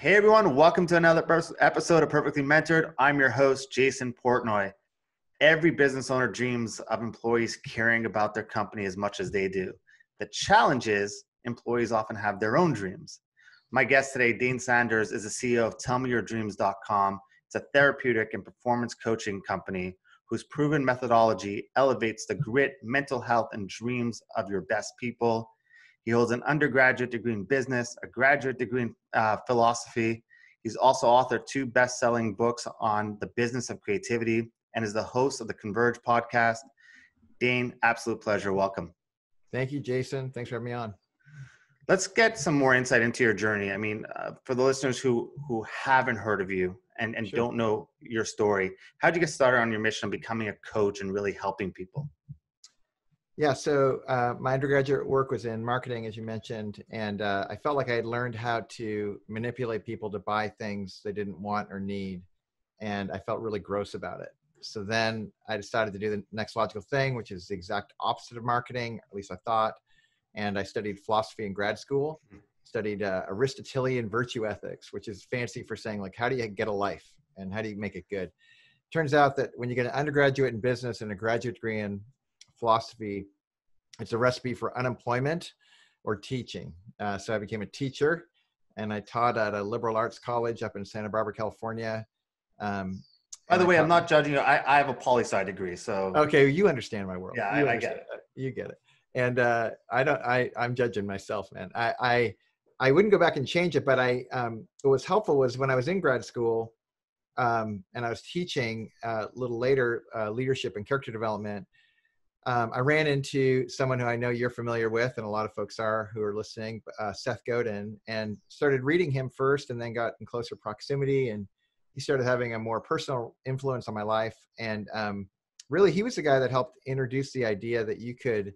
Hey everyone, welcome to another episode of Perfectly Mentored. I'm your host, Jason Portnoy. Every business owner dreams of employees caring about their company as much as they do. The challenge is employees often have their own dreams. My guest today, Dane Sanders, is the CEO of tellmeyourdreams.com. It's a therapeutic and performance coaching company whose proven methodology elevates the grit, mental health, and dreams of your best people. He holds an undergraduate degree in business, a graduate degree in philosophy. He's also authored 2 best-selling books on the business of creativity and is the host of the Converge Podcast. Dane, absolute pleasure. Welcome. Thank you, Jason. Thanks for having me on. Let's get some more insight into your journey. I mean, for the listeners who haven't heard of you and Sure. don't know your story, how did you get started on your mission of becoming a coach and really helping people? Yeah, so my undergraduate work was in marketing, as you mentioned, and I felt like I had learned how to manipulate people to buy things they didn't want or need, and I felt really gross about it. So then I decided to do the next logical thing, which is the exact opposite of marketing, at least I thought, and I studied philosophy in grad school, studied Aristotelian virtue ethics, which is fancy for saying, like, how do you get a life and how do you make it good? Turns out that when you get an undergraduate in business and a graduate degree in philosophy, it's a recipe for unemployment or teaching. So I became a teacher and I taught at a liberal arts college up in Santa Barbara, California. By the way, I'm not judging you. I have a poli-sci degree, so. Okay, you understand my world. Yeah, I get it. You get it. And I'm judging myself, man. I wouldn't go back and change it, but what was helpful was when I was in grad school and I was teaching a little later leadership and character development. I ran into someone who I know you're familiar with, and a lot of folks are who are listening, Seth Godin, and started reading him first and then got in closer proximity. And he started having a more personal influence on my life. And really, he was the guy that helped introduce the idea that you could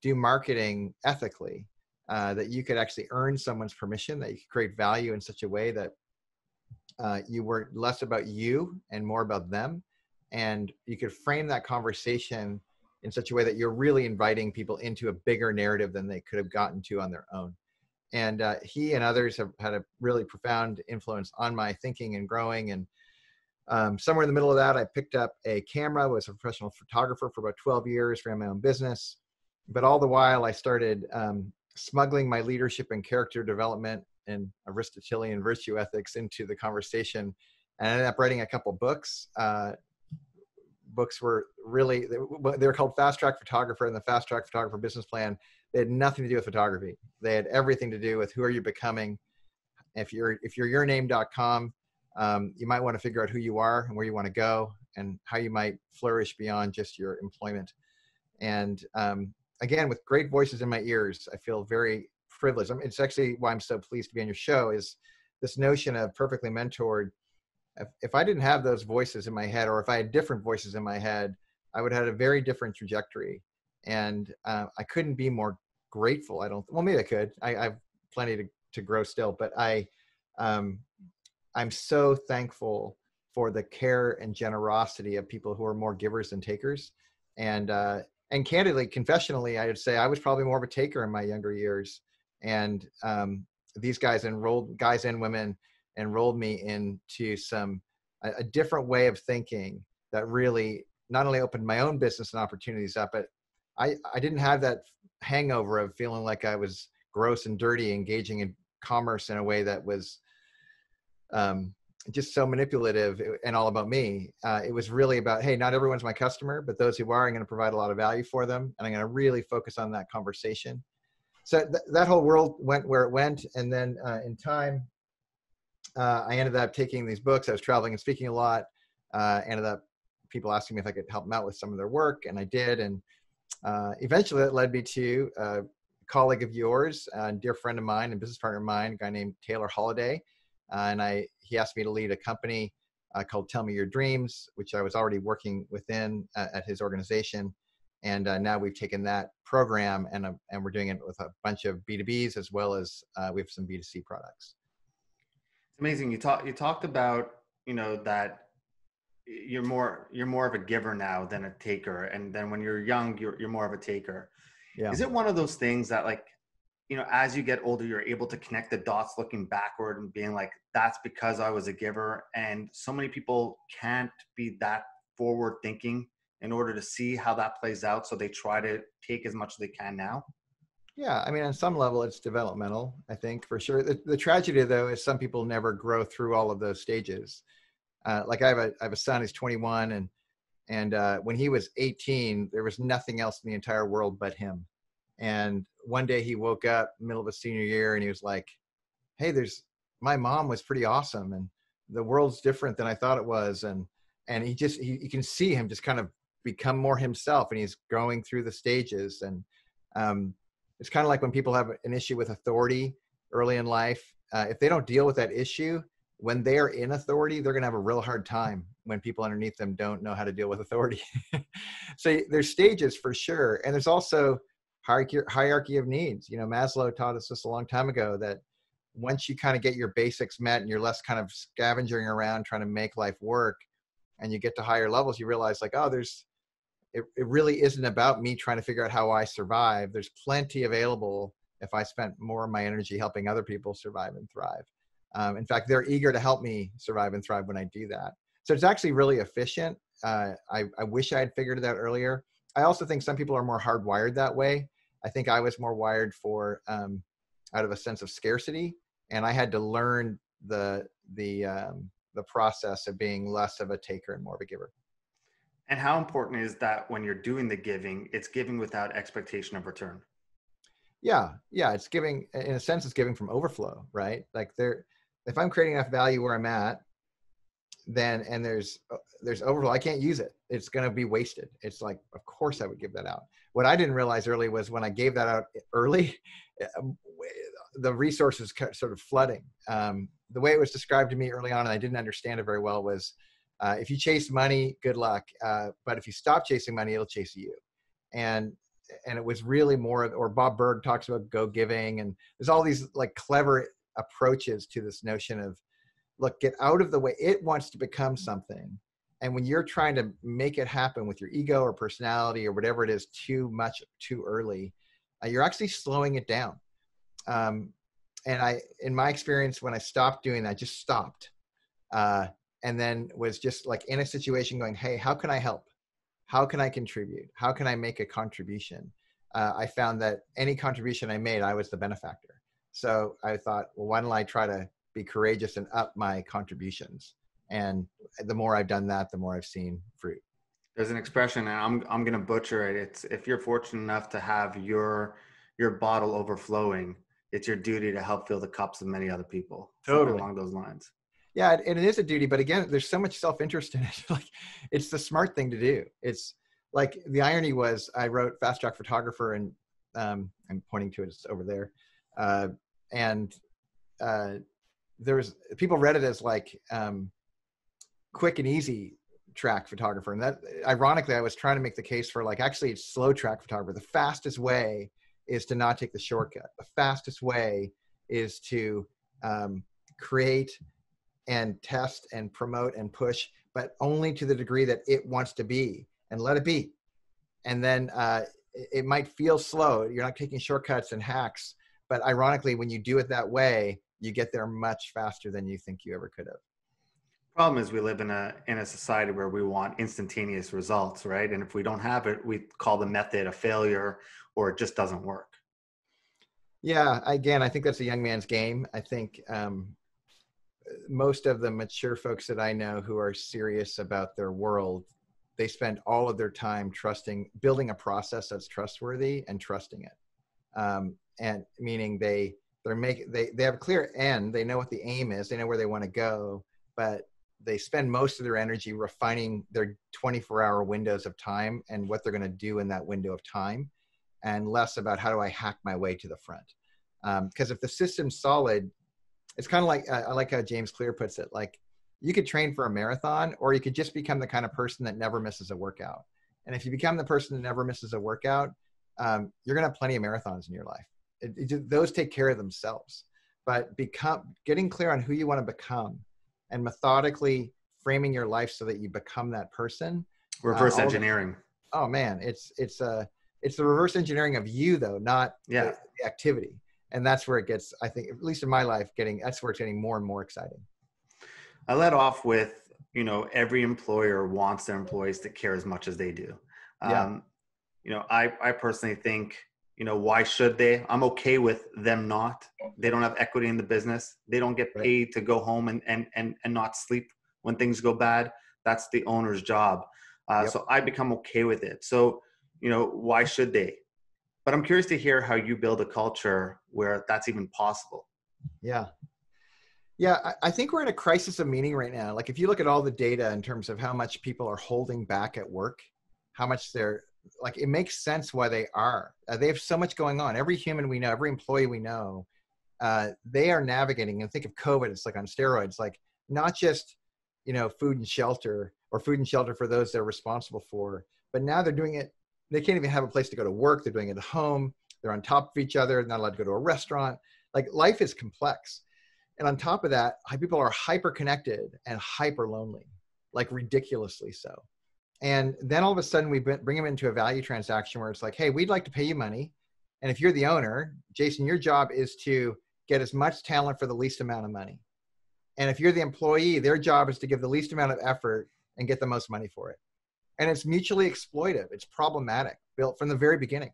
do marketing ethically, that you could actually earn someone's permission, that you could create value in such a way that you were less about you and more about them. And you could frame that conversation in such a way that you're really inviting people into a bigger narrative than they could have gotten to on their own. And he and others have had a really profound influence on my thinking and growing. And somewhere in the middle of that, I picked up a camera, was a professional photographer for about 12 years, ran my own business. But all the while, I started smuggling my leadership and character development and Aristotelian virtue ethics into the conversation. And I ended up writing a couple books. Books were really, they were called Fast Track Photographer and the Fast Track Photographer Business Plan. They had nothing to do with photography. They had everything to do with who are you becoming. If you're yourname.com, you might want to figure out who you are and where you want to go and how you might flourish beyond just your employment. And again, with great voices in my ears, I feel very privileged. I mean, it's actually why I'm so pleased to be on your show, is this notion of Perfectly Mentored. If I didn't have those voices in my head, or if I had different voices in my head, I would have had a very different trajectory. And I couldn't be more grateful. Well, maybe I could. I have plenty to grow still, but I'm so thankful for the care and generosity of people who are more givers than takers. And candidly, confessionally, I would say I was probably more of a taker in my younger years. And these guys and women enrolled me into a different way of thinking that really not only opened my own business and opportunities up, but I didn't have that hangover of feeling like I was gross and dirty, engaging in commerce in a way that was just so manipulative and all about me. It was really about, hey, not everyone's my customer, but those who are, I'm going to provide a lot of value for them. And I'm going to really focus on that conversation. So that whole world went where it went. And then in time, I ended up taking these books. I was traveling and speaking a lot. Ended up people asking me if I could help them out with some of their work, and I did. And eventually that led me to a colleague of yours, a dear friend of mine and business partner of mine, a guy named Taylor Holiday. He asked me to lead a company called Tell Me Your Dreams, which I was already working within at his organization. And now we've taken that program and we're doing it with a bunch of B2Bs, as well as we have some B2C products. It's amazing. You talked about, that you're more of a giver now than a taker. And then when you're young, you're more of a taker. Yeah. Is it one of those things that, like, as you get older, you're able to connect the dots looking backward and being like, that's because I was a giver. And so many people can't be that forward thinking in order to see how that plays out. So they try to take as much as they can now. Yeah, I mean, on some level, it's developmental, I think, for sure. The tragedy, though, is some people never grow through all of those stages. Like I have a son who's 21, and when he was 18, there was nothing else in the entire world but him. And one day he woke up middle of a senior year and he was like, hey, my mom was pretty awesome, and the world's different than I thought it was. And you can see him just kind of become more himself, and he's growing through the stages. And it's kind of like when people have an issue with authority early in life, if they don't deal with that issue, when they're in authority, they're going to have a real hard time when people underneath them don't know how to deal with authority. So there's stages for sure. And there's also hierarchy of needs. Maslow taught us this a long time ago, that once you kind of get your basics met and you're less kind of scavenging around trying to make life work, and you get to higher levels, you realize like, oh, it really isn't about me trying to figure out how I survive. There's plenty available if I spent more of my energy helping other people survive and thrive. In fact, they're eager to help me survive and thrive when I do that. So it's actually really efficient. I wish I had figured it out earlier. I also think some people are more hardwired that way. I think I was more wired for out of a sense of scarcity, and I had to learn the process of being less of a taker and more of a giver. And how important is that when you're doing the giving, it's giving without expectation of return? Yeah. It's giving, in a sense, it's giving from overflow, right? Like if I'm creating enough value where I'm at, and there's overflow, I can't use it. It's going to be wasted. It's like, of course I would give that out. What I didn't realize early was when I gave that out early, the resources sort of flooding. The way it was described to me early on, and I didn't understand it very well, was if you chase money, good luck. But if you stop chasing money, it'll chase you. And it was really more, or Bob Berg talks about go giving, and there's all these like clever approaches to this notion of, look, get out of the way. It wants to become something. And when you're trying to make it happen with your ego or personality or whatever it is too much, too early, you're actually slowing it down. And in my experience, when I stopped doing that, just stopped. And then was just like in a situation going, hey, how can I help? How can I contribute? How can I make a contribution? I found that any contribution I made, I was the benefactor. So I thought, well, why don't I try to be courageous and up my contributions? And the more I've done that, the more I've seen fruit. There's an expression, and I'm going to butcher it. It's, if you're fortunate enough to have your bottle overflowing, it's your duty to help fill the cups of many other people. Totally. Something along those lines. Yeah, and it is a duty, but again, there's so much self-interest in it. Like, it's the smart thing to do. It's like, the irony was, I wrote Fast Track Photographer, and I'm pointing to it, it's over there. There was, people read it as like quick and easy track photographer. And that, ironically, I was trying to make the case for like, actually it's slow track photographer. The fastest way is to not take the shortcut. The fastest way is to create and test and promote and push, but only to the degree that it wants to be, and let it be. And then it might feel slow. You're not taking shortcuts and hacks, but ironically, when you do it that way, you get there much faster than you think you ever could have. Problem is, we live in a society where we want instantaneous results, right? And if we don't have it, we call the method a failure, or it just doesn't work. Yeah, again, I think that's a young man's game. I think most of the mature folks that I know who are serious about their world, they spend all of their time building a process that's trustworthy and trusting it. And meaning they have a clear end. They know what the aim is. They know where they want to go, but they spend most of their energy refining their 24-hour windows of time and what they're going to do in that window of time, and less about how do I hack my way to the front. Because if the system's solid, it's kind of like, I like how James Clear puts it, like, you could train for a marathon, or you could just become the kind of person that never misses a workout. And if you become the person that never misses a workout, you're going to have plenty of marathons in your life. Those take care of themselves. But getting clear on who you want to become and methodically framing your life so that you become that person. Reverse engineering. Oh man, it's the reverse engineering of you though, not the activity. And that's where it gets, I think, at least in my life, that's where it's getting more and more exciting. I led off with, every employer wants their employees to care as much as they do. Yeah. I personally think, why should they? I'm okay with them not. They don't have equity in the business. They don't get paid to go home and not sleep when things go bad. That's the owner's job. So I become okay with it. So, why should they? But I'm curious to hear how you build a culture where that's even possible. Yeah. Yeah, I think we're in a crisis of meaning right now. Like if you look at all the data in terms of how much people are holding back at work, how much they're like, it makes sense why they are. They have so much going on. Every human we know, every employee we know, they are navigating. And think of COVID, it's like on steroids, like not just, food and shelter or food and shelter for those they're responsible for, but now they're doing it. They can't even have a place to go to work. They're doing it at home. They're on top of each other. They're not allowed to go to a restaurant. Like life is complex. And on top of that, people are hyper connected and hyper lonely, like ridiculously so. And then all of a sudden we bring them into a value transaction where it's like, hey, we'd like to pay you money. And if you're the owner, Jason, your job is to get as much talent for the least amount of money. And if you're the employee, their job is to give the least amount of effort and get the most money for it. And it's mutually exploitive. It's problematic, built from the very beginning.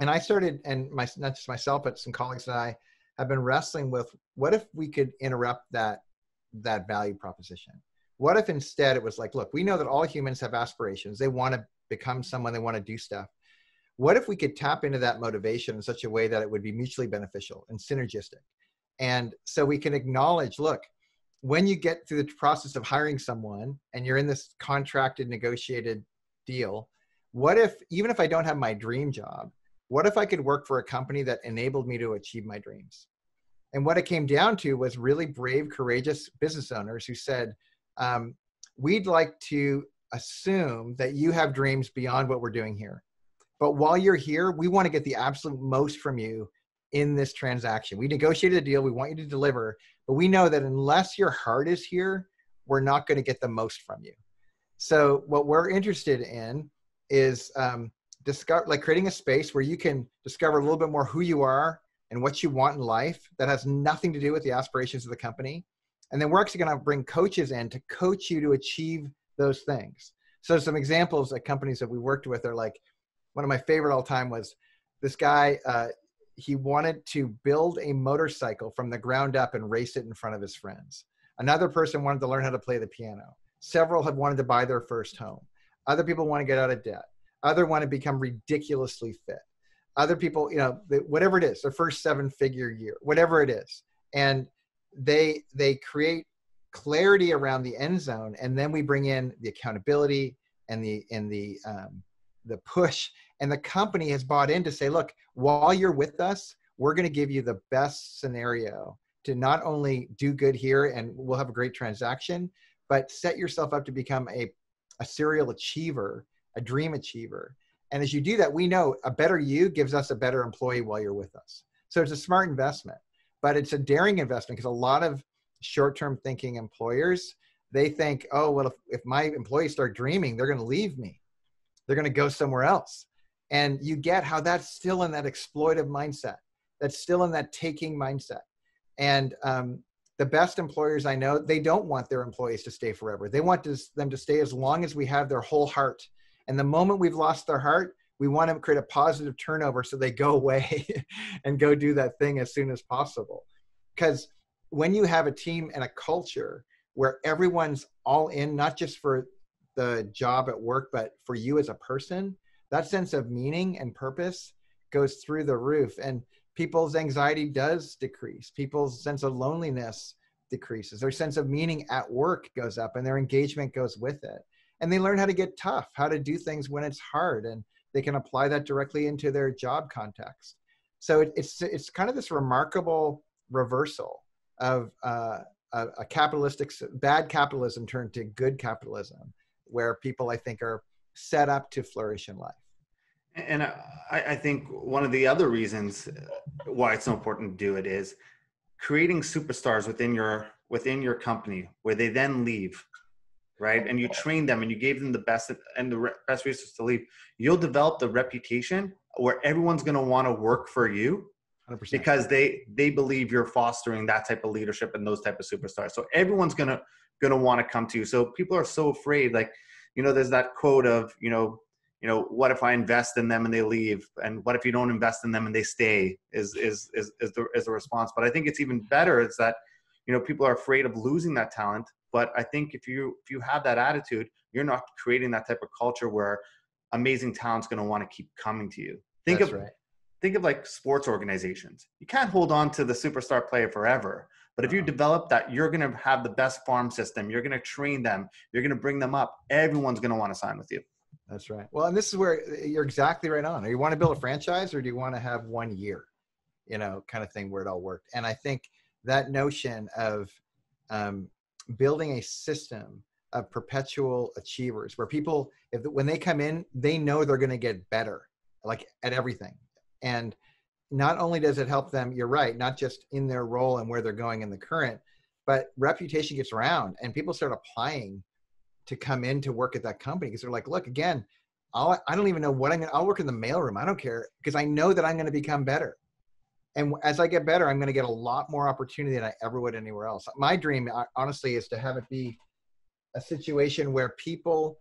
And I started, and not just myself, but some colleagues and I have been wrestling with, what if we could interrupt that value proposition? What if instead it was like, look, we know that all humans have aspirations. They want to become someone, they want to do stuff. What if we could tap into that motivation in such a way that it would be mutually beneficial and synergistic? And so we can acknowledge, look, when you get through the process of hiring someone and you're in this contracted, negotiated deal, what if, even if I don't have my dream job, what if I could work for a company that enabled me to achieve my dreams? And what it came down to was really brave, courageous business owners who said, we'd like to assume that you have dreams beyond what we're doing here. But while you're here, we want to get the absolute most from you in this transaction. We negotiated a deal. We want you to deliver. But we know that unless your heart is here, we're not going to get the most from you. So what we're interested in is creating a space where you can discover a little bit more who you are and what you want in life that has nothing to do with the aspirations of the company. And then we're actually going to bring coaches in to coach you to achieve those things. So some examples at companies that we worked with are like, one of my favorite all time was this guy, he wanted to build a motorcycle from the ground up and race it in front of his friends. Another person wanted to learn how to play the piano. Several had wanted to buy their first home. Other people want to get out of debt. Other want to become ridiculously fit. Other people, whatever it is, their first 7-figure year, whatever it is. And they create clarity around the end zone. And then we bring in the accountability and the push. And the company has bought in to say, look, while you're with us, we're going to give you the best scenario to not only do good here and we'll have a great transaction, but set yourself up to become a serial achiever, a dream achiever. And as you do that, we know a better you gives us a better employee while you're with us. So it's a smart investment, but it's a daring investment because a lot of short-term thinking employers, they think, oh, well, if my employees start dreaming, they're going to leave me. They're going to go somewhere else. And you get how that's still in that exploitive mindset. That's still in that taking mindset. And the best employers I know, they don't want their employees to stay forever. They want them to stay as long as we have their whole heart. And the moment we've lost their heart, we want to create a positive turnover so they go away and go do that thing as soon as possible. Because when you have a team and a culture where everyone's all in, not just for the job at work, but for you as a person, that sense of meaning and purpose goes through the roof. And people's anxiety does decrease. People's sense of loneliness decreases. Their sense of meaning at work goes up and their engagement goes with it. And they learn how to get tough, how to do things when it's hard. And they can apply that directly into their job context. So it's kind of this remarkable reversal of a bad capitalism turned to good capitalism, where people, I think, are set up to flourish in life. And I think one of the other reasons why it's so important to do it is creating superstars within your company where they then leave, right? And you train them and you gave them the best resources to leave. You'll develop the reputation where everyone's going to want to work for you 100%. because they believe you're fostering that type of leadership and those type of superstars. So everyone's gonna want to come to you. So people are so afraid, like, there's that quote of, what if I invest in them and they leave? And what if you don't invest in them and they stay is the response. But I think it's even better is that, people are afraid of losing that talent. But I think if you have that attitude, you're not creating that type of culture where amazing talent's going to want to keep coming to you. Think of like sports organizations. You can't hold on to the superstar player forever. But if you develop that, you're going to have the best farm system. You're going to train them. You're going to bring them up. Everyone's going to want to sign with you. That's right. Well, and this is where you're exactly right on. You want to build a franchise, or do you want to have 1 year, kind of thing where it all worked? And I think that notion of building a system of perpetual achievers where people, when they come in, they know they're going to get better, like at everything. And not only does it help them, you're right, not just in their role and where they're going in the current, but reputation gets around and people start applying to come in to work at that company because they're like, look, again, I don't even know what I'll work in the mailroom. I don't care because I know that I'm going to become better. And as I get better, I'm going to get a lot more opportunity than I ever would anywhere else. My dream, honestly, is to have it be a situation where people,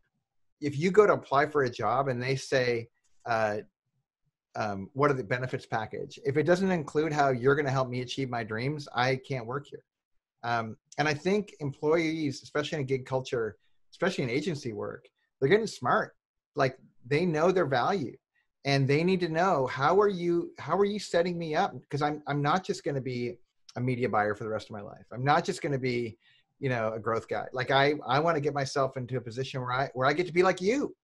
if you go to apply for a job and they say, what are the benefits package? If it doesn't include how you're going to help me achieve my dreams, I can't work here. And I think employees, especially in a gig culture, especially in agency work, they're getting smart. Like they know their value and they need to know, how are you setting me up? Because I'm not just going to be a media buyer for the rest of my life. I'm not just going to be, a growth guy. Like I want to get myself into a position where I get to be like you.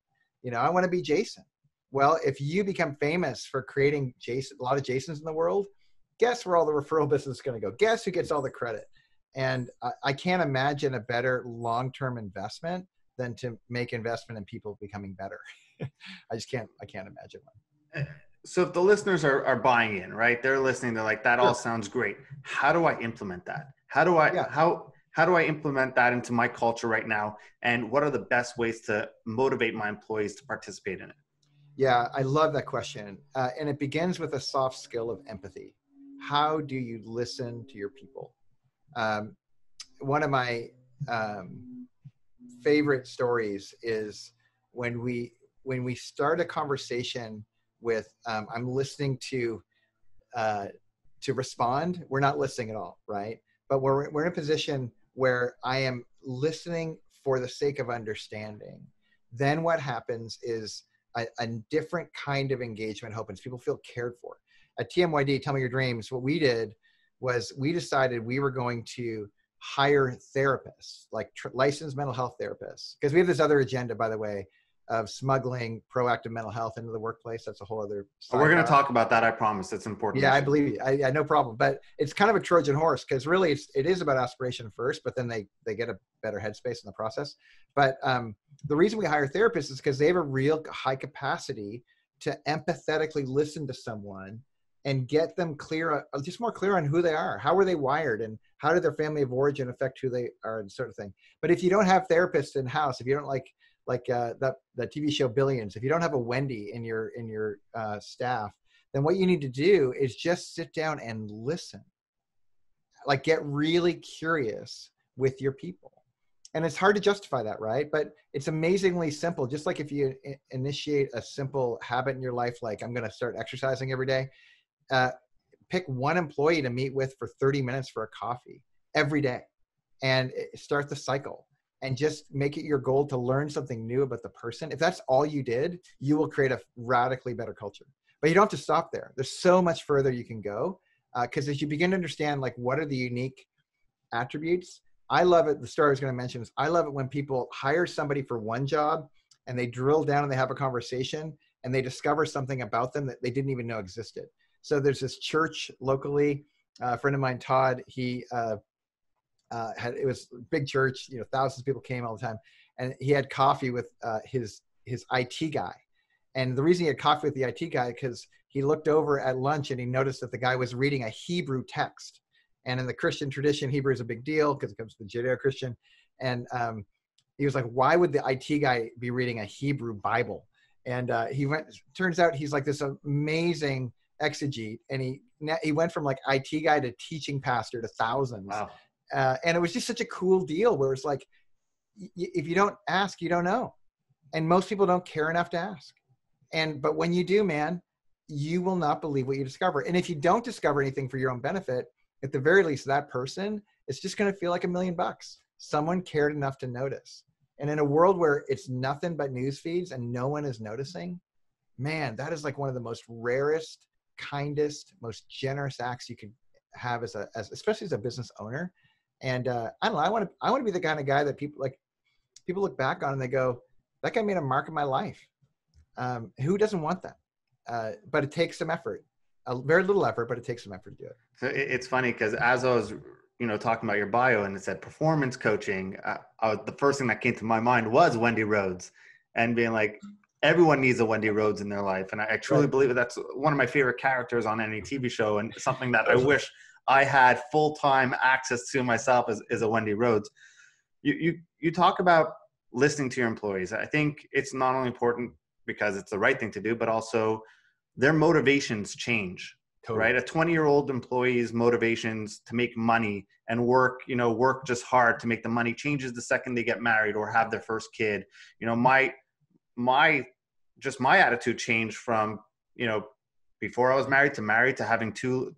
I want to be Jason. Well, if you become famous for creating a lot of Jasons in the world, guess where all the referral business is going to go? Guess who gets all the credit? And I can't imagine a better long-term investment than to make investment in people becoming better. I can't imagine one. So if the listeners are buying in, right? They're listening, they're like, that all sounds great. How do I implement that? How do I implement that into my culture right now? And what are the best ways to motivate my employees to participate in it? Yeah, I love that question. And it begins with a soft skill of empathy. How do you listen to your people? One of my favorite stories is when we start a conversation with, I'm listening to respond. We're not listening at all, right? But we're in a position where I am listening for the sake of understanding. Then what happens is a different kind of engagement happens. People feel cared for. At TMYD, Tell Me Your Dreams, what we did was we decided we were going to hire therapists, like licensed mental health therapists, because we have this other agenda, by the way, of smoggling proactive mental health into the workplace. That's a whole other side. We're going to talk about that. I promise. It's important. Yeah, I believe you. I no problem. But it's kind of a Trojan horse because really it is about aspiration first, but then they get a better headspace in the process. But the reason we hire therapists is because they have a real high capacity to empathetically listen to someone and get them just more clear on who they are. How are they wired? And how did their family of origin affect who they are, and sort of thing. But if you don't have therapists in-house, if you don't like that TV show Billions, if you don't have a Wendy in your staff, then what you need to do is just sit down and listen. Like get really curious with your people. And it's hard to justify that, right? But it's amazingly simple. Just like if you initiate a simple habit in your life, like I'm going to start exercising every day, pick one employee to meet with for 30 minutes for a coffee every day and start the cycle. And just make it your goal to learn something new about the person. If that's all you did, you will create a radically better culture. But you don't have to stop there. There's so much further you can go. Because as you begin to understand, like, what are the unique attributes? I love it. The story I was going to mention is I love it when people hire somebody for one job and they drill down and they have a conversation and they discover something about them that they didn't even know existed. So there's this church locally, a friend of mine, Todd, it was a big church, thousands of people came all the time, and he had coffee with his IT guy. And the reason he had coffee with the IT guy, because he looked over at lunch and he noticed that the guy was reading a Hebrew text. And in the Christian tradition, Hebrew is a big deal because it comes from the Judeo-Christian. And he was like, why would the IT guy be reading a Hebrew Bible? And turns out he's like this amazing exegete. And he went from like IT guy to teaching pastor to thousands. Wow. And it was just such a cool deal where it's like, if you don't ask, you don't know. And most people don't care enough to ask. But when you do, man, you will not believe what you discover. And if you don't discover anything for your own benefit, at the very least, that person is just going to feel like $1 million. Someone cared enough to notice. And in a world where it's nothing but news feeds and no one is noticing, man, that is like one of the most rarest, kindest, most generous acts you could have especially as a business owner. And I don't know, I want to be the kind of guy that people look back on and they go, that guy made a mark in my life. Who doesn't want that? But it takes some effort, a very little effort, but it takes some effort to do it. So it's funny because as I was, talking about your bio and it said performance coaching, the first thing that came to my mind was Wendy Rhodes, and being like, everyone needs a Wendy Rhodes in their life. And I truly believe that's one of my favorite characters on any TV show, and something that I wish I had full-time access to myself is a Wendy Rhodes. You talk about listening to your employees. I think it's not only important because it's the right thing to do, but also their motivations change. Totally. Right? A 20-year-old employee's motivations to make money and work just hard to make the money changes the second they get married or have their first kid. My attitude changed from, before I was married to having two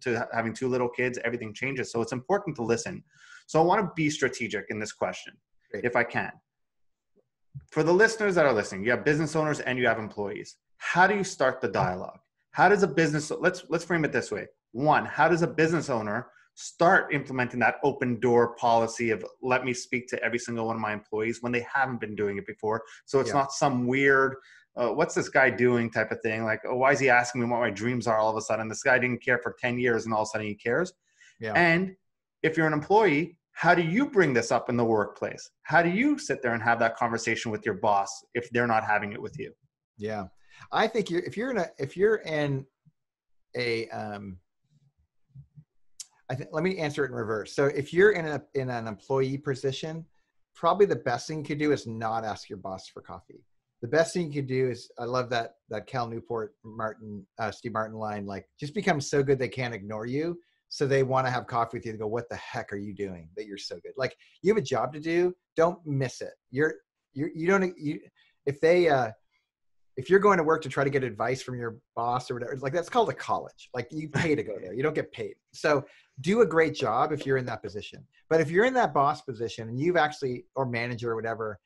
little kids. Everything changes. So it's important to listen. So I want to be strategic in this question, if I can. For the listeners that are listening, you have business owners and you have employees. How do you start the dialogue? How does a business, let's frame it this way. One, how does a business owner start implementing that open door policy of let me speak to every single one of my employees when they haven't been doing it before? So it's not some weird, what's this guy doing type of thing? Like, oh, why is he asking me what my dreams are all of a sudden? This guy didn't care for 10 years and all of a sudden he cares. Yeah. And if you're an employee, how do you bring this up in the workplace? How do you sit there and have that conversation with your boss if they're not having it with you? Yeah. I think if you're in a let me answer it in reverse. So if you're in an employee position, probably the best thing you could do is not ask your boss for coffee. The best thing you could do is, I love that Cal Newport Steve Martin line, like, just become so good they can't ignore you. So they want to have coffee with you. They go, what the heck are you doing that you're so good? Like, you have a job to do. Don't miss it. If you're going to work to try to get advice from your boss or whatever, like, that's called a college. Like, you pay to go there. You don't get paid. So do a great job if you're in that position. But if you're in that boss position and you've actually, or manager or whatever,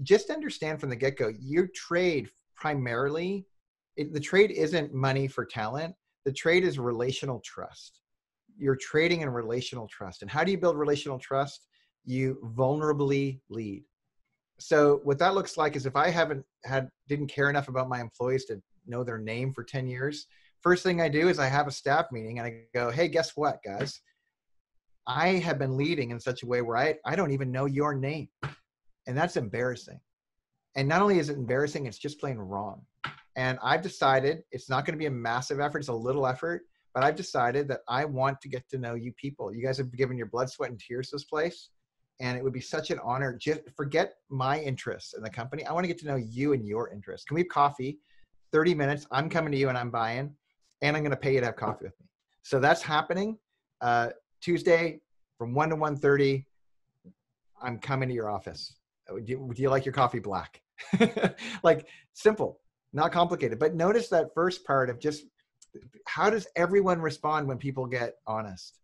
just understand from the get-go, your trade primarily, the trade isn't money for talent. The trade is relational trust. You're trading in relational trust. And how do you build relational trust? You vulnerably lead. So what that looks like is, if I didn't care enough about my employees to know their name for 10 years, first thing I do is I have a staff meeting and I go, hey, guess what, guys? I have been leading in such a way where I don't even know your name. And that's embarrassing. And not only is it embarrassing, it's just plain wrong. And I've decided it's not going to be a massive effort. It's a little effort, but I've decided that I want to get to know you people. You guys have given your blood, sweat, and tears to this place. And it would be such an honor. Just forget my interests in the company. I want to get to know you and your interests. Can we have coffee? 30 minutes. I'm coming to you and I'm buying, and I'm going to pay you to have coffee with me. So that's happening Tuesday from 1 to 1:30. I'm coming to your office. Do you like your coffee black? Like, simple, not complicated. But notice that first part of just, how does everyone respond when people get honest?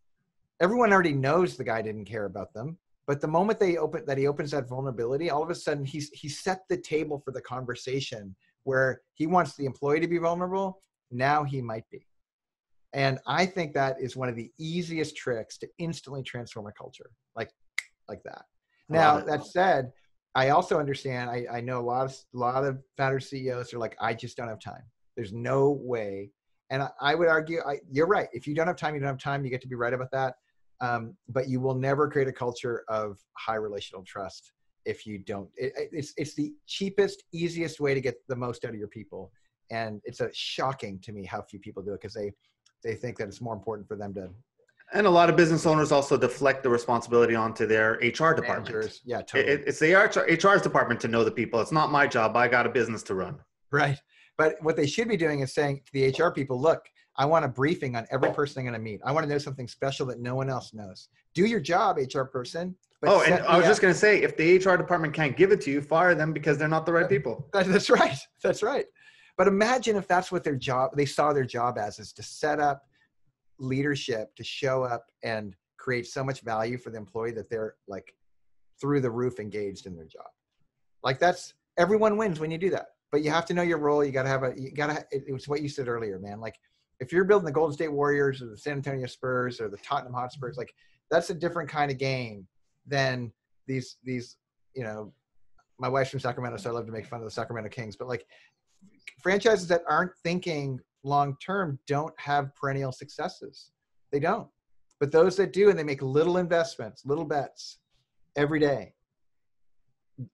Everyone already knows the guy didn't care about them. But the moment he opens that vulnerability, all of a sudden he set the table for the conversation where he wants the employee to be vulnerable. Now he might be. And I think that is one of the easiest tricks to instantly transform a culture, like that. Now, that said, I also understand, I know a lot of founder CEOs are like, I just don't have time. There's no way. And I would argue, you're right. If you don't have time, you don't have time. You get to be right about that. But you will never create a culture of high relational trust if you don't. It's the cheapest, easiest way to get the most out of your people. And it's shocking to me how few people do it, because they think that it's more important for them to. And a lot of business owners also deflect the responsibility onto their HR department. Managers. Yeah, totally. It's the HR's department to know the people. It's not my job. I got a business to run. Right. But what they should be doing is saying to the HR people, look, I want a briefing on every person I'm going to meet. I want to know something special that no one else knows. Do your job, HR person. But oh, and I was just going to say, if the HR department can't give it to you, fire them because they're not the right people. That's right. That's right. But imagine if that's what they saw their job as, is to set up leadership to show up and create so much value for the employee that they're like through the roof engaged in their job. Like everyone wins when you do that. But you have to know your role. It was what you said earlier, man. Like if you're building the Golden State Warriors or the San Antonio Spurs or the Tottenham Hotspurs, like that's a different kind of game than these, my wife's from Sacramento, so I love to make fun of the Sacramento Kings, but like franchises that aren't thinking long-term don't have perennial successes. They don't. But those that do, and they make little investments, little bets every day,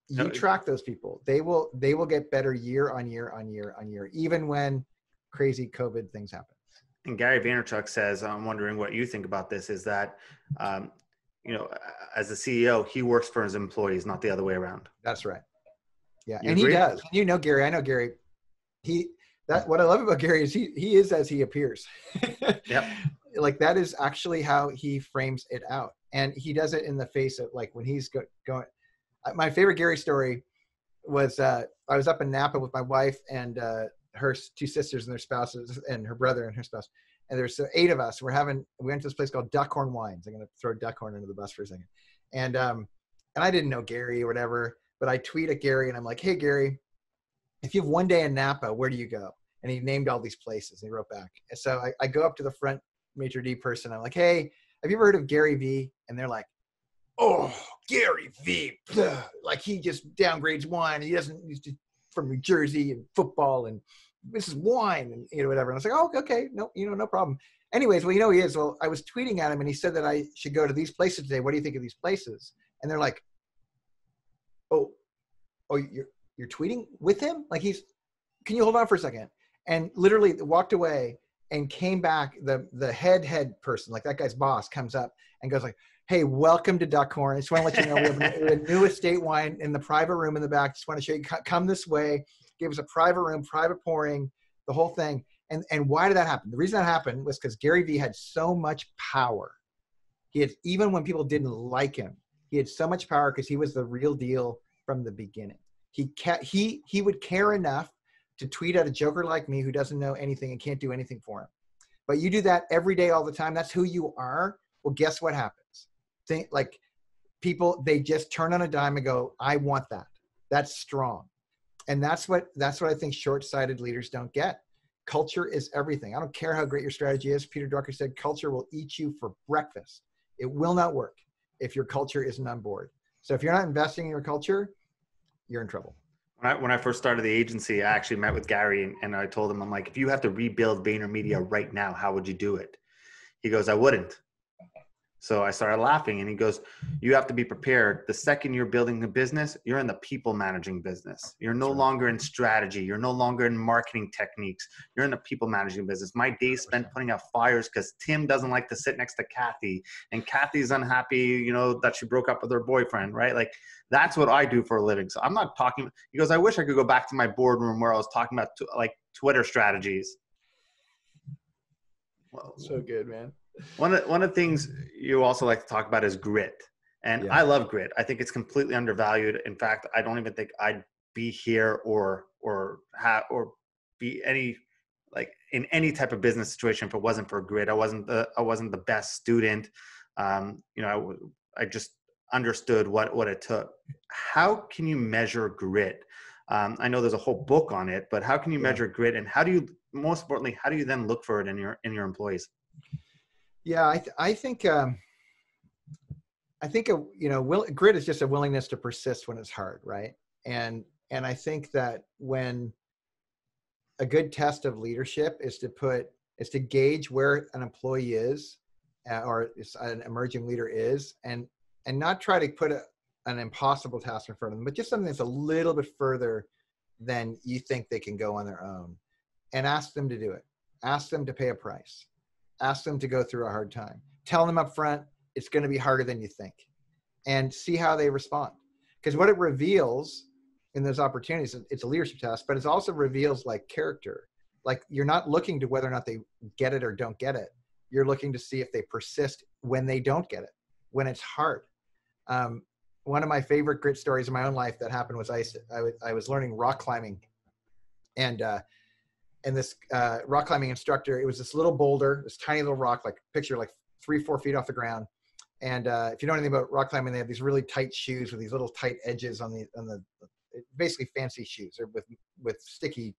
you track those people. They will get better year on year on year on year, even when crazy COVID things happen. And Gary Vaynerchuk says, I'm wondering what you think about this, is that, as a CEO, he works for his employees, not the other way around. That's right. Yeah. You and agree? He does. You know Gary. I know Gary. What I love about Gary is he is as he appears. Yep. Like that is actually how he frames it out. And he does it in the face of like when he's going. My favorite Gary story was I was up in Napa with my wife and her two sisters and their spouses and her brother and her spouse. And there's 8 of us. We went to this place called Duckhorn Wines. I'm going to throw Duckhorn into the bus for a second. And I didn't know Gary or whatever, but I tweet at Gary and I'm like, hey, Gary, if you have one day in Napa, where do you go? And he named all these places and he wrote back. And so I go up to the front maitre d' person. I'm like, hey, have you ever heard of Gary V? And they're like, oh, Gary V. Like he just downgrades wine. He's just from New Jersey and football and this is wine and whatever. And I was like, oh, okay, no, no problem. Anyways, well, he is. Well, I was tweeting at him and he said that I should go to these places today. What do you think of these places? And they're like, oh, you're tweeting with him? Like can you hold on for a second? And literally walked away and came back. The head person, like that guy's boss, comes up and goes like, hey, welcome to Duckhorn. I just want to let you know we have a new estate wine in the private room in the back. Just want to show you, come this way. Gave us a private room, private pouring, the whole thing. And why did that happen? The reason that happened was because Gary Vee had so much power. Even when people didn't like him, he had so much power because he was the real deal from the beginning. He would care enough to tweet at a joker like me who doesn't know anything and can't do anything for him. But you do that every day, all the time. That's who you are. Well, guess what happens? People, they just turn on a dime and go, I want that. That's strong. And that's what I think short-sighted leaders don't get. Culture is everything. I don't care how great your strategy is. Peter Drucker said, culture will eat you for breakfast. It will not work if your culture isn't on board. So if you're not investing in your culture, you're in trouble. When I first started the agency, I actually met with Gary and I told him, I'm like, if you have to rebuild VaynerMedia right now, how would you do it? He goes, I wouldn't. So I started laughing and he goes, you have to be prepared. The second you're building a business, you're in the people managing business. You're no longer in strategy. You're no longer in marketing techniques. You're in the people managing business. My days spent putting out fires because Tim doesn't like to sit next to Kathy and Kathy's unhappy, that she broke up with her boyfriend, right? Like that's what I do for a living. So I'm not talking, he goes, I wish I could go back to my boardroom where I was talking about like Twitter strategies. Well, so good, man. One of the things you also like to talk about is grit. And I love grit. I think it's completely undervalued. In fact, I don't even think I'd be here or be in any type of business situation if it wasn't for grit. I wasn't the best student. I just understood what it took. How can you measure grit? I know there's a whole book on it, but how can you measure grit, and most importantly, how do you then look for it in your employees? Yeah, I think grit is just a willingness to persist when it's hard, right? And I think that when a good test of leadership is to gauge where an employee is, or an emerging leader is, and not try to put an impossible task in front of them, but just something that's a little bit further than you think they can go on their own, and ask them to do it. Ask them to pay a price. Ask them to go through a hard time. Tell them up front, it's going to be harder than you think, and see how they respond. Because what it reveals in those opportunities, it's a leadership test, but it also reveals like character. Like, you're not looking to whether or not they get it or don't get it. You're looking to see if they persist when they don't get it, when it's hard. One of my favorite grit stories in my own life that happened was I was learning rock climbing, and this rock climbing instructor, it was this little boulder, this tiny little rock, like picture like 3-4 feet off the ground. And if you know anything about rock climbing, they have these really tight shoes with these little tight edges on the basically fancy shoes, or with sticky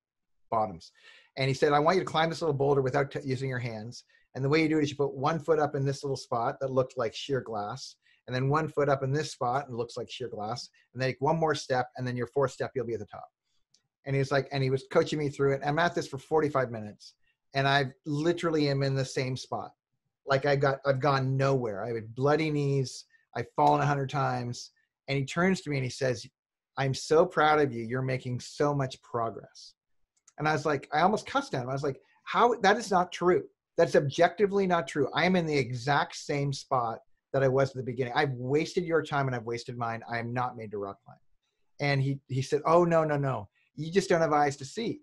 bottoms. And he said, I want you to climb this little boulder without using your hands. And the way you do it is you put one foot up in this little spot that looked like sheer glass, and then one foot up in this spot and it looks like sheer glass, and then take one more step, and then your fourth step, you'll be at the top. And he was like, and he was coaching me through it. I'm at this for 45 minutes, and I literally am in the same spot. Like, I've gone nowhere. I have bloody knees. I've fallen 100 times. And he turns to me and he says, I'm so proud of you. You're making so much progress. And I was like, I almost cussed at him. I was like, how? That is not true. That's objectively not true. I am in the exact same spot that I was at the beginning. I've wasted your time and I've wasted mine. I am not made to rock climb. And he said, oh, no. You just don't have eyes to see.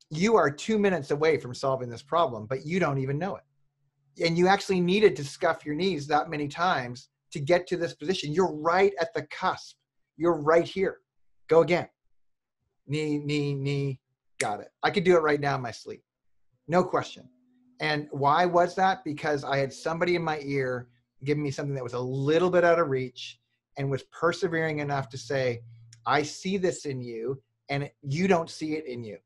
You are 2 minutes away from solving this problem, but you don't even know it. And you actually needed to scuff your knees that many times to get to this position. You're right at the cusp. You're right here. Go again. Knee. Got it. I could do it right now in my sleep. No question. And why was that? Because I had somebody in my ear giving me something that was a little bit out of reach and was persevering enough to say, I see this in you and you don't see it in you.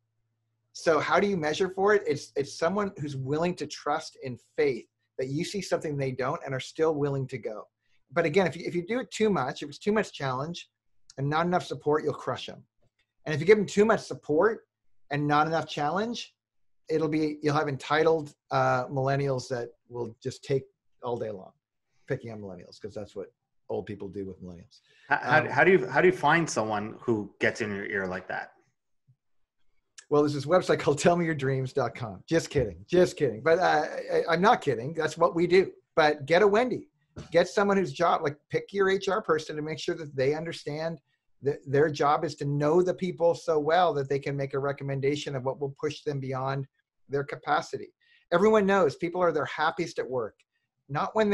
So how do you measure for it? It's someone who's willing to trust in faith that you see something they don't and are still willing to go. But again, if you do it too much, if it's too much challenge and not enough support, you'll crush them. And if you give them too much support and not enough challenge, you'll have entitled millennials that will just take all day long picking on millennials, because that's what old people do with millennials. How do you find someone who gets in your ear like that? Well, there's this website called tellmeyourdreams.com. Just kidding. But I'm not kidding. That's what we do. But get a Wendy. Get someone whose job, like, pick your HR person to make sure that they understand that their job is to know the people so well that they can make a recommendation of what will push them beyond their capacity. Everyone knows people are their happiest at work, not when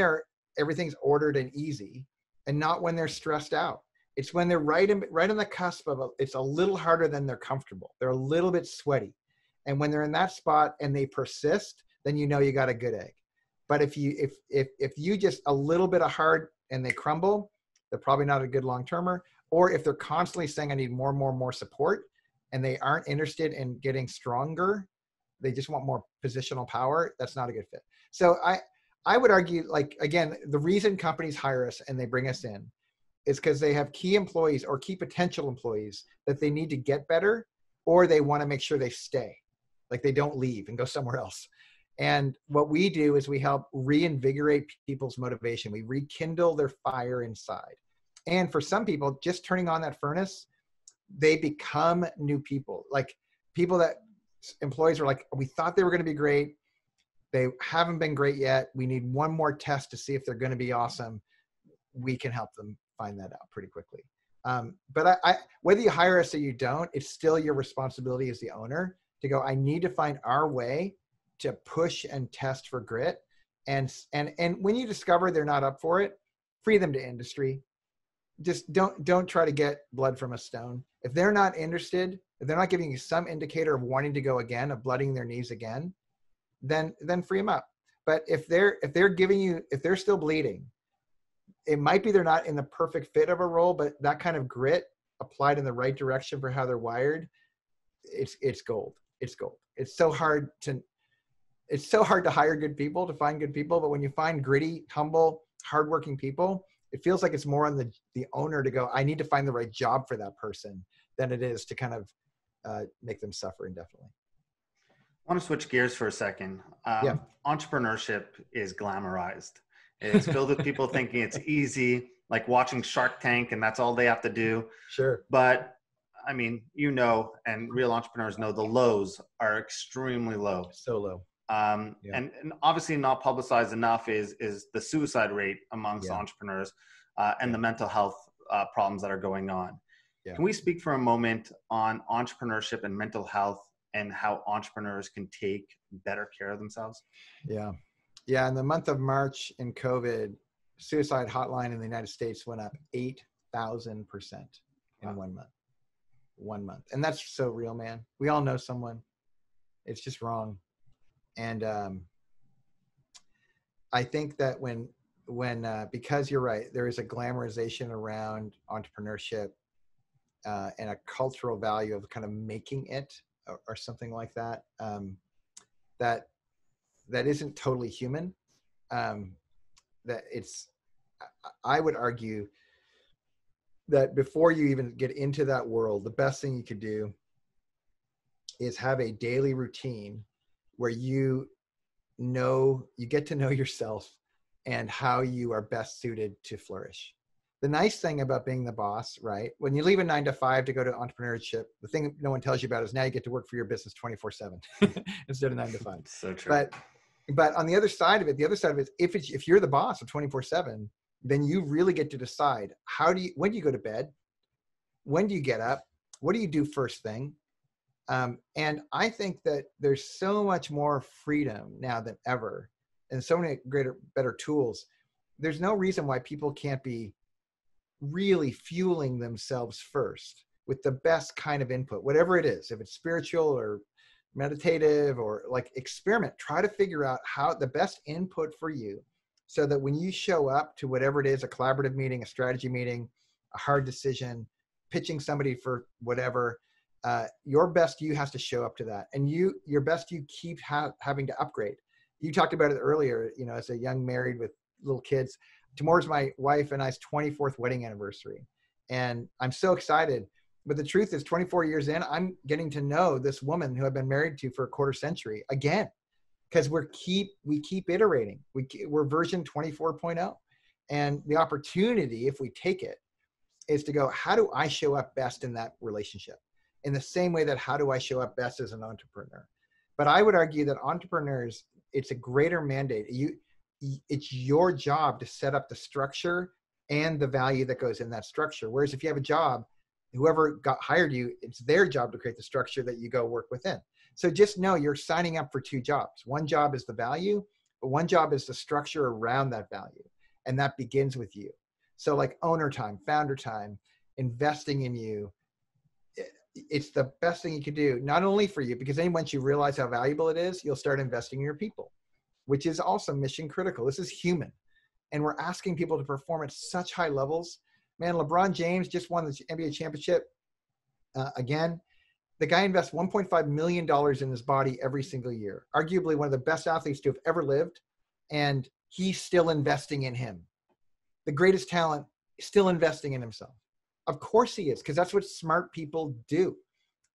everything's ordered and easy, and not when they're stressed out. It's when they're right in the cusp of it's a little harder than they're comfortable. They're a little bit sweaty. And when they're in that spot and they persist, then you know you got a good egg. But if you just a little bit of hard and they crumble, they're probably not a good long-termer. Or if they're constantly saying, I need more support, and they aren't interested in getting stronger, they just want more positional power, that's not a good fit. So I would argue, like, again, the reason companies hire us and they bring us in is because they have key employees or key potential employees that they need to get better, or they want to make sure they stay, like they don't leave and go somewhere else. And what we do is we help reinvigorate people's motivation. We rekindle their fire inside. And for some people, just turning on that furnace, they become new people. Like, people that employees are like, we thought they were going to be great. They haven't been great yet. We need one more test to see if they're going to be awesome. We can help them find that out pretty quickly. But whether you hire us or you don't, it's still your responsibility as the owner to go, I need to find our way to push and test for grit. And when you discover they're not up for it, free them to industry. Just don't try to get blood from a stone. If they're not interested, if they're not giving you some indicator of wanting to go again, of blooding their knees again, then free them up. But if they're still bleeding, it might be they're not in the perfect fit of a role, but that kind of grit applied in the right direction for how they're wired, it's gold. It's gold. It's so hard to hire good people, to find good people. But when you find gritty, humble, hardworking people, it feels like it's more on the owner to go, I need to find the right job for that person, than it is to kind of make them suffer indefinitely. I want to switch gears for a second. Yeah. Entrepreneurship is glamorized. It's filled with people thinking it's easy, like watching Shark Tank, and that's all they have to do. Sure. But I mean, and real entrepreneurs know the lows are extremely low. So low. And obviously not publicized enough is the suicide rate amongst entrepreneurs and the mental health problems that are going on. Yeah. Can we speak for a moment on entrepreneurship and mental health and how entrepreneurs can take better care of themselves? Yeah. Yeah. In the month of March in COVID, suicide hotline in the United States went up 8,000% in 1 month. 1 month. And that's so real, man. We all know someone. It's just wrong. And I think that when because you're right, there is a glamorization around entrepreneurship and a cultural value of kind of making it or something like that, that isn't totally human. That I would argue that before you even get into that world, the best thing you could do is have a daily routine where you get to know yourself and how you are best suited to flourish. The nice thing about being the boss, right? When you leave a 9 to 5 to go to entrepreneurship, the thing no one tells you about is now you get to work for your business 24/7 instead of 9 to 5. So true. But on the other side of it, if you're the boss of 24/7, then you really get to decide when do you go to bed? When do you get up? What do you do first thing? And I think that there's so much more freedom now than ever and so many better tools. There's no reason why people can't be really fueling themselves first with the best kind of input, whatever it is, if it's spiritual or meditative or like experiment, try to figure out how the best input for you so that when you show up to whatever it is, a collaborative meeting, a strategy meeting, a hard decision, pitching somebody for whatever, your best you has to show up to that. And your best you keep having to upgrade. You talked about it earlier, as a young married with little kids. Tomorrow's my wife and I's 24th wedding anniversary. And I'm so excited. But the truth is 24 years in, I'm getting to know this woman who I've been married to for a quarter century again, because we keep iterating. We're version 24.0. And the opportunity, if we take it, is to go, how do I show up best in that relationship? In the same way that how do I show up best as an entrepreneur? But I would argue that entrepreneurs, it's a greater mandate. It's your job to set up the structure and the value that goes in that structure. Whereas if you have a job, whoever hired you, it's their job to create the structure that you go work within. So just know you're signing up for 2 jobs. One job is the value, but one job is the structure around that value. And that begins with you. So like owner time, founder time, investing in you, it's the best thing you could do, not only for you, because then once you realize how valuable it is, you'll start investing in your people, which is also mission critical. This is human. And we're asking people to perform at such high levels. Man, LeBron James just won the NBA championship. Again, the guy invests $1.5 million in his body every single year. Arguably one of the best athletes to have ever lived. And he's still investing in him. The greatest talent is still investing in himself. Of course he is, because that's what smart people do.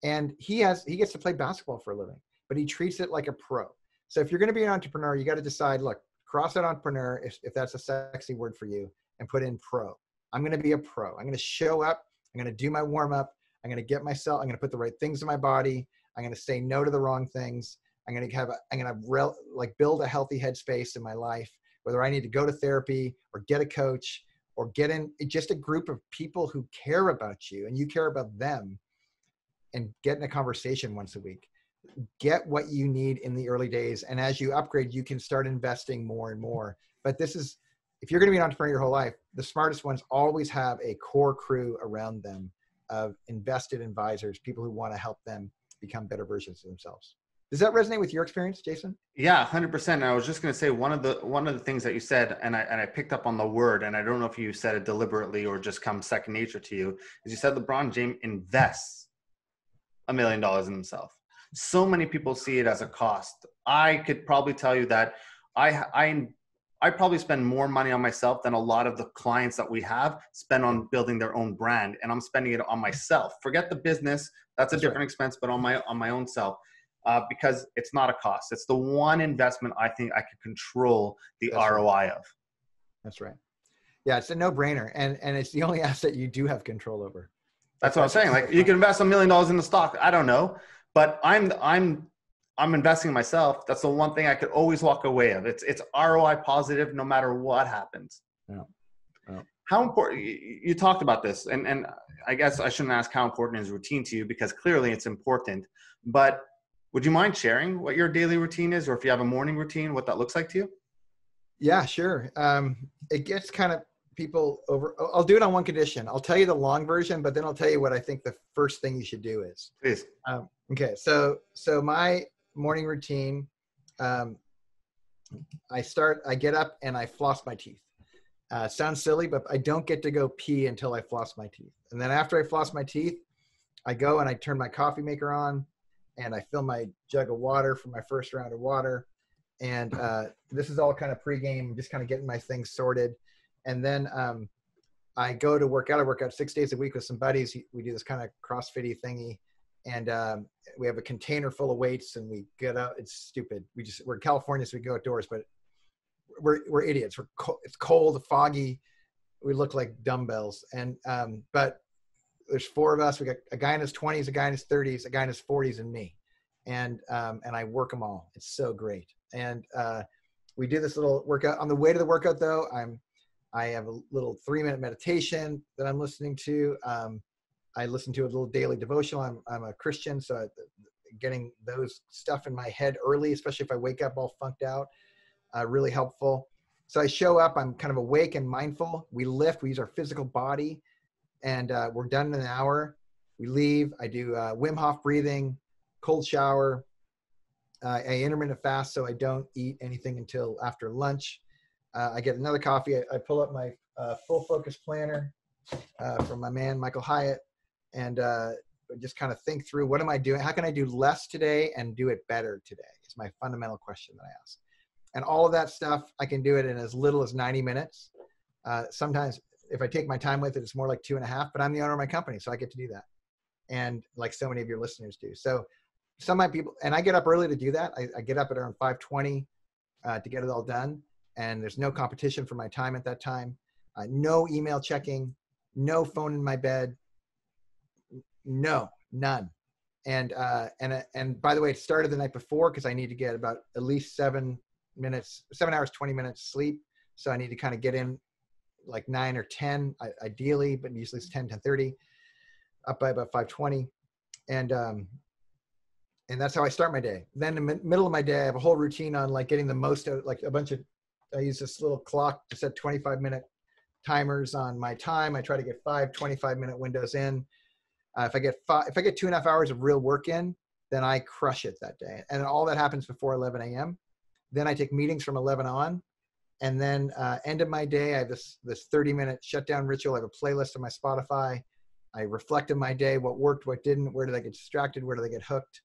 And he gets to play basketball for a living, but he treats it like a pro. So if you're going to be an entrepreneur, you got to decide, look, cross out entrepreneur, if that's a sexy word for you, and put in pro. I'm going to be a pro. I'm going to show up. I'm going to do my warm up. I'm going to put the right things in my body. I'm going to say no to the wrong things. I'm going to build a healthy headspace in my life, whether I need to go to therapy or get a coach or get in just a group of people who care about you and you care about them, and get in a conversation once a week. Get what you need in the early days. And as you upgrade, you can start investing more and more. But if you're going to be an entrepreneur your whole life, the smartest ones always have a core crew around them of invested advisors, people who want to help them become better versions of themselves. Does that resonate with your experience, Jason? Yeah, 100%. I was just going to say one of the things that you said, and I picked up on the word, and I don't know if you said it deliberately or just comes second nature to you, is you said LeBron James invests $1 million in himself. So many people see it as a cost. I could probably tell you that I probably spend more money on myself than a lot of the clients that we have spend on building their own brand, and I'm spending it on myself. Forget the business; that's a different expense, but on my own self. Because it's not a cost. It's the one investment I think I could control the ROI of. That's right. Yeah, it's a no-brainer. And it's the only asset you do have control over. That's what I'm saying. Like you can invest $1 million in the stock. I don't know, but I'm investing in myself. That's the one thing I could always walk away of. It's ROI positive no matter what happens. Yeah. How important, you talked about this, and I guess I shouldn't ask how important is routine to you, because clearly it's important, but Would you mind sharing what your daily routine is, or if you have a morning routine, what that looks like to you? Yeah, sure. It gets kind of people over. I'll do it on one condition. I'll tell you the long version, but then I'll tell you what I think the first thing you should do is. Please. Okay. So my morning routine, I get up and I floss my teeth. Sounds silly, but I don't get to go pee until I floss my teeth. And then after I floss my teeth, I go and I turn my coffee maker on and I fill my jug of water for my first round of water. And this is all kind of pregame, just kind of getting my things sorted. And then I go to work out. I work out 6 days a week with some buddies. We do this kind of CrossFit-y thingy. And we have a container full of weights and we get out. It's stupid. We're in California, so we go outdoors, but we're idiots. It's cold, foggy. We look like dumbbells. And but there's 4 of us. We got a guy in his 20s, a guy in his 30s, a guy in his 40s, and me. And I work them all. It's so great. And we do this little workout. On the way to the workout, though, I have a little 3-minute meditation that I'm listening to. I listen to a little daily devotional. I'm a Christian, so getting those stuff in my head early, especially if I wake up all funked out, really helpful. So I show up, I'm kind of awake and mindful. We lift, we use our physical body, and we're done in an hour. We leave, I do Wim Hof breathing, cold shower. I intermittent fast, so I don't eat anything until after lunch. I get another coffee. I pull up my full focus planner from my man, Michael Hyatt, and just kind of think through, what am I doing? How can I do less today and do it better today? It's my fundamental question that I ask. And all of that stuff, I can do it in as little as 90 minutes. Sometimes if I take my time with it, it's more like 2.5, but I'm the owner of my company, so I get to do that. And like so many of your listeners do. So some of my people, and I get up early to do that. I get up at around 5:20 to get it all done. And there's no competition for my time at that time. No email checking, no phone in my bed. No, none. And by the way, it started the night before because I need to get about at least 7 hours, 20 minutes sleep. So I need to kind of get in like 9 or 10 ideally, but usually it's 10:30, up by about 5:20. And that's how I start my day. Then in the middle of my day, I have a whole routine on like getting the most out, like I use this little clock to set 25-minute timers on my time. I try to get 5 25-minute windows in. If I get 2.5 hours of real work in, then I crush it that day. And all that happens before 11 a.m. Then I take meetings from 11 on. And then end of my day, I have this 30-minute shutdown ritual. I have a playlist on my Spotify. I reflect on my day, what worked, what didn't, where did I get distracted, where did I get hooked.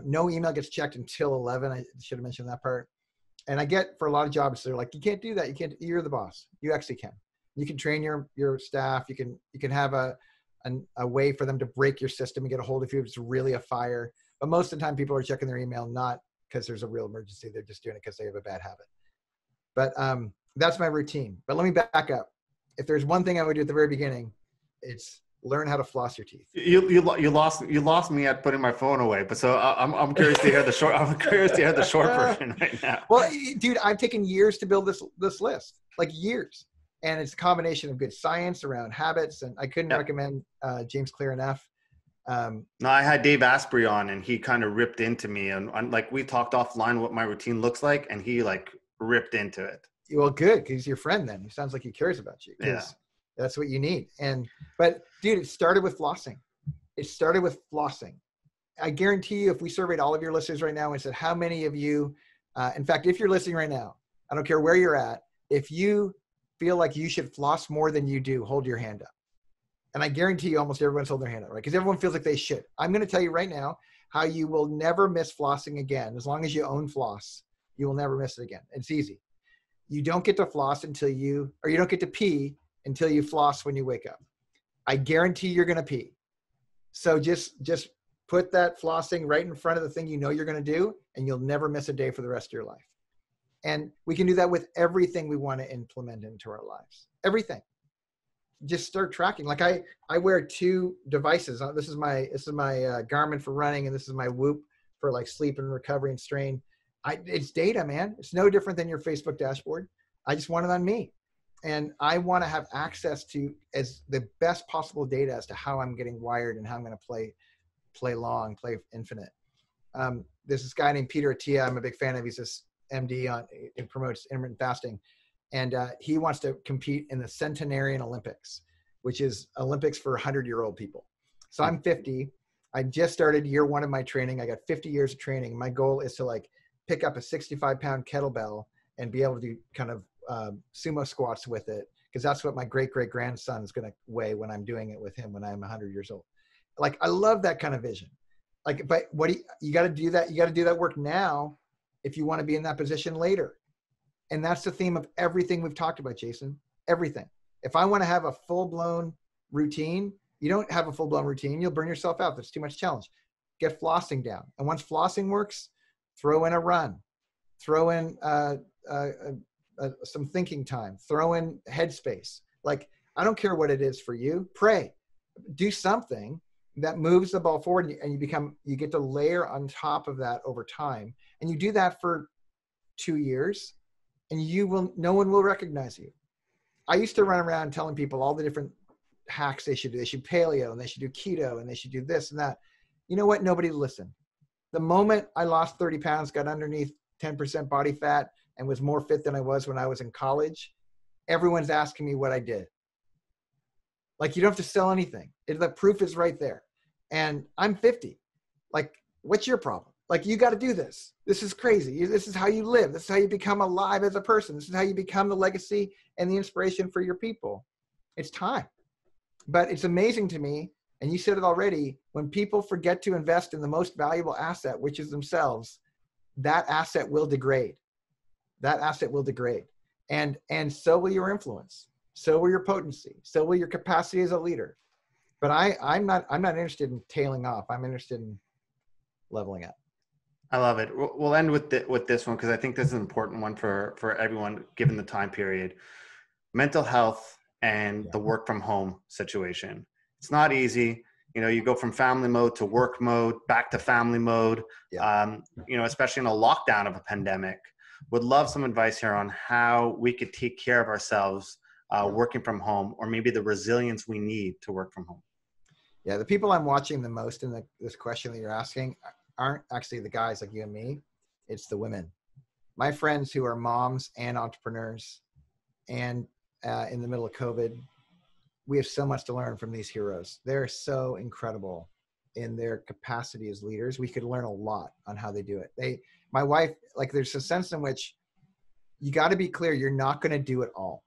No email gets checked until 11. I should have mentioned that part. And I get, for a lot of jobs, they're like, you can't do that. You're the boss. You actually can. You can train your staff. You can have a way for them to break your system and get a hold of you if it's really a fire. But most of the time people are checking their email, not because there's a real emergency. They're just doing it because they have a bad habit. But that's my routine. But let me back up. If there's one thing I would do at the very beginning, it's learn how to floss your teeth. You lost me at putting my phone away. But so I'm curious to hear the short. I'm curious to hear the short version right now. Well, dude, I've taken years to build this list, like years, and it's a combination of good science around habits. And I couldn't recommend James Clear enough. No, I had Dave Asprey on, and he kind of ripped into me, and like we talked offline what my routine looks like, and he like ripped into it. Well, good, because he's your friend. Then he sounds like he cares about you. Yeah. That's what you need. But dude, it started with flossing. I guarantee you, if we surveyed all of your listeners right now and said, how many of you, in fact, if you're listening right now, I don't care where you're at, if you feel like you should floss more than you do, hold your hand up. And I guarantee you almost everyone's holding their hand up, right? Because everyone feels like they should. I'm going to tell you right now how you will never miss flossing again. As long as you own floss, you will never miss it again. It's easy. You don't get to floss you don't get to pee until you floss when you wake up. I guarantee you're going to pee. So just put that flossing right in front of the thing you know you're going to do, and you'll never miss a day for the rest of your life. And we can do that with everything we want to implement into our lives. Everything. Just start tracking. Like I wear 2 devices. This is my Garmin for running, and this is my Whoop for like sleep and recovery and strain. It's data, man. It's no different than your Facebook dashboard. I just want it on me. And I want to have access to as the best possible data as to how I'm getting wired and how I'm going to play long, play infinite. there's this guy named Peter Attia. I'm a big fan of. He's this MD it promotes intermittent fasting. And he wants to compete in the Centenarian Olympics, which is Olympics for 100-year-old people. So I'm 50. I just started year 1 of my training. I got 50 years of training. My goal is to like pick up a 65-pound kettlebell and be able to do kind of sumo squats with it, because that's what my great-great-grandson is going to weigh when I'm doing it with him when I'm 100 years old. Like, I love that kind of vision. Like, but what you got to do that. You got to do that work now if you want to be in that position later. And that's the theme of everything we've talked about, Jason. Everything. If I want to have a full-blown routine, you don't have a full-blown routine, you'll burn yourself out. That's too much challenge. Get flossing down. And once flossing works, throw in a run. Throw in some thinking time. Throw in headspace. Like, I don't care what it is for you. Pray. Do something that moves the ball forward, and you get to layer on top of that over time. And you do that for 2 years. And no one will recognize you. I used to run around telling people all the different hacks they should do. They should paleo, and they should do keto, and they should do this and that. You know what? Nobody listened. The moment I lost 30 pounds, got underneath 10% body fat, and was more fit than I was when I was in college, everyone's asking me what I did. Like, you don't have to sell anything. The proof is right there. And I'm 50. Like, what's your problem? Like, you got to do this. This is crazy. This is how you live. This is how you become alive as a person. This is how you become the legacy and the inspiration for your people. It's time. But it's amazing to me, and you said it already, when people forget to invest in the most valuable asset, which is themselves, that asset will degrade. That asset will degrade. And so will your influence. So will your potency. So will your capacity as a leader. But I'm not interested in tailing off. I'm interested in leveling up. I love it. We'll end with this one, because I think this is an important one for everyone, given the time period. Mental health and the work from home situation. It's not easy. You go from family mode to work mode, back to family mode, especially in a lockdown of a pandemic. Would love some advice here on how we could take care of ourselves working from home, or maybe the resilience we need to work from home. Yeah, the people I'm watching the most in this question that you're asking aren't actually the guys like you and me. It's the women. My friends who are moms and entrepreneurs, and in the middle of COVID, we have so much to learn from these heroes. They're so incredible in their capacity as leaders. We could learn a lot on how they do it. My wife, like, there's a sense in which you got to be clear, you're not going to do it all.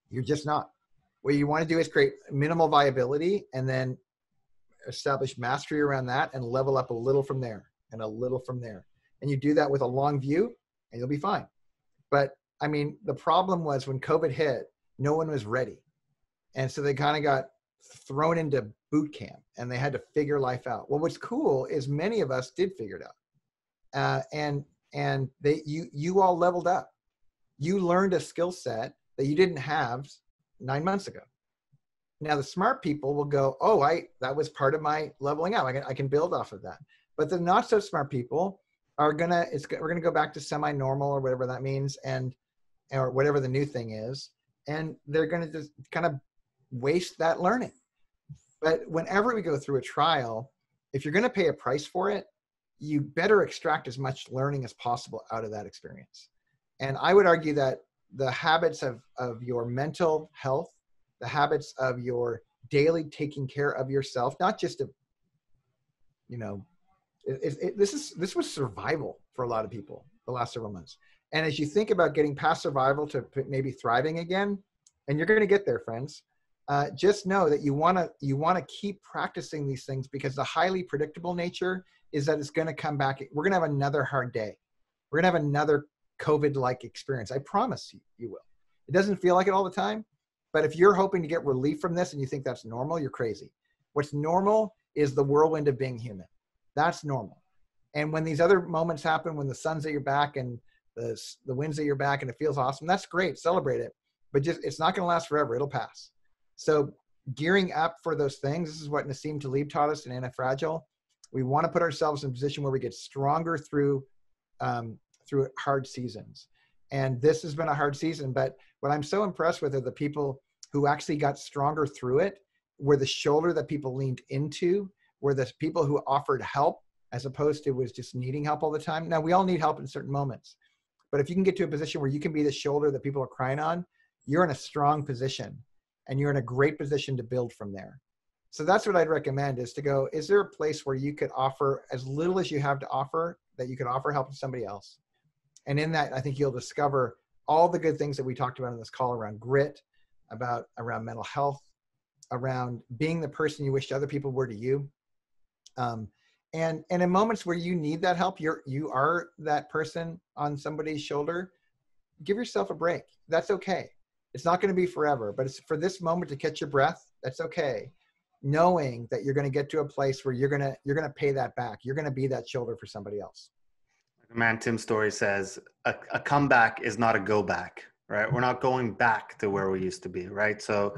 You're just not. What you want to do is create minimal viability, and then establish mastery around that, and level up a little from there and a little from there. And you do that with a long view, and you'll be fine. But I mean, the problem was when COVID hit, no one was ready. And so they kind of got thrown into boot camp, and they had to figure life out. Well, what's cool is many of us did figure it out. And you all leveled up. You learned a skill set that you didn't have 9 months ago. Now, the smart people will go, that was part of my leveling up. I can build off of that. But the not so smart people we're going to go back to semi-normal, or whatever that means, or whatever the new thing is. And they're going to just kind of waste that learning. But whenever we go through a trial, if you're going to pay a price for it, you better extract as much learning as possible out of that experience. And I would argue that the habits of your mental health, the habits of your daily taking care of yourself, not just this was survival for a lot of people the last several months. And as you think about getting past survival to maybe thriving again, and you're going to get there, friends, just know that you want to keep practicing these things, because the highly predictable nature is that it's going to come back. We're going to have another hard day. We're going to have another COVID-like experience. I promise you will. It doesn't feel like it all the time, but if you're hoping to get relief from this and you think that's normal, you're crazy. What's normal is the whirlwind of being human. That's normal. And when these other moments happen, when the sun's at your back and the wind's at your back and it feels awesome, that's great. Celebrate it. But it's not going to last forever. It'll pass. So gearing up for those things, this is what Nassim Taleb taught us in Antifragile. We want to put ourselves in a position where we get stronger through hard seasons. And this has been a hard season, but what I'm so impressed with are the people who actually got stronger through it, were the shoulder that people leaned into, were the people who offered help as opposed to was just needing help all the time. Now, we all need help in certain moments, but if you can get to a position where you can be the shoulder that people are crying on, you're in a strong position and you're in a great position to build from there. So that's what I'd recommend, is to go, is there a place where you could offer as little as you have to offer, that you could offer help to somebody else? And in that, I think you'll discover all the good things that we talked about in this call around grit, around mental health, around being the person you wish other people were to you. And in moments where you need that help, you are that person on somebody's shoulder, give yourself a break. That's okay. It's not going to be forever, but it's for this moment to catch your breath. That's okay. Knowing that you're going to get to a place where you're going to pay that back. You're going to be that shoulder for somebody else. Man, Tim's story says a comeback is not a go back, right? We're not going back to where we used to be, right? So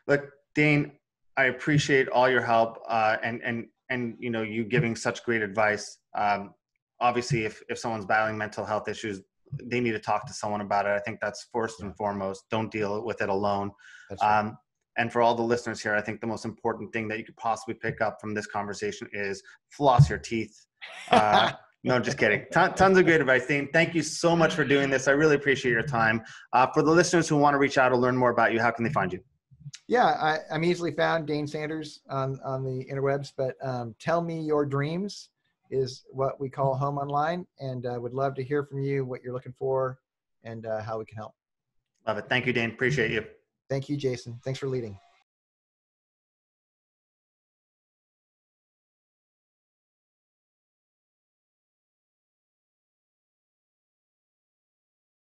look, Dane, I appreciate all your help and you giving such great advice. Obviously, if someone's battling mental health issues, they need to talk to someone about it. I think that's first and foremost. Don't deal with it alone. That's right. And for all the listeners here, I think the most important thing that you could possibly pick up from this conversation is floss your teeth. No, just kidding. Tons of great advice, Dane. Thank you so much for doing this. I really appreciate your time. For the listeners who want to reach out or learn more about you, how can they find you? Yeah, I'm easily found, Dane Sanders, on the interwebs. But Tell Me Your Dreams is what we call home online. And would love to hear from you, what you're looking for, and how we can help. Love it. Thank you, Dane. Appreciate you. Thank you, Jason. Thanks for leading.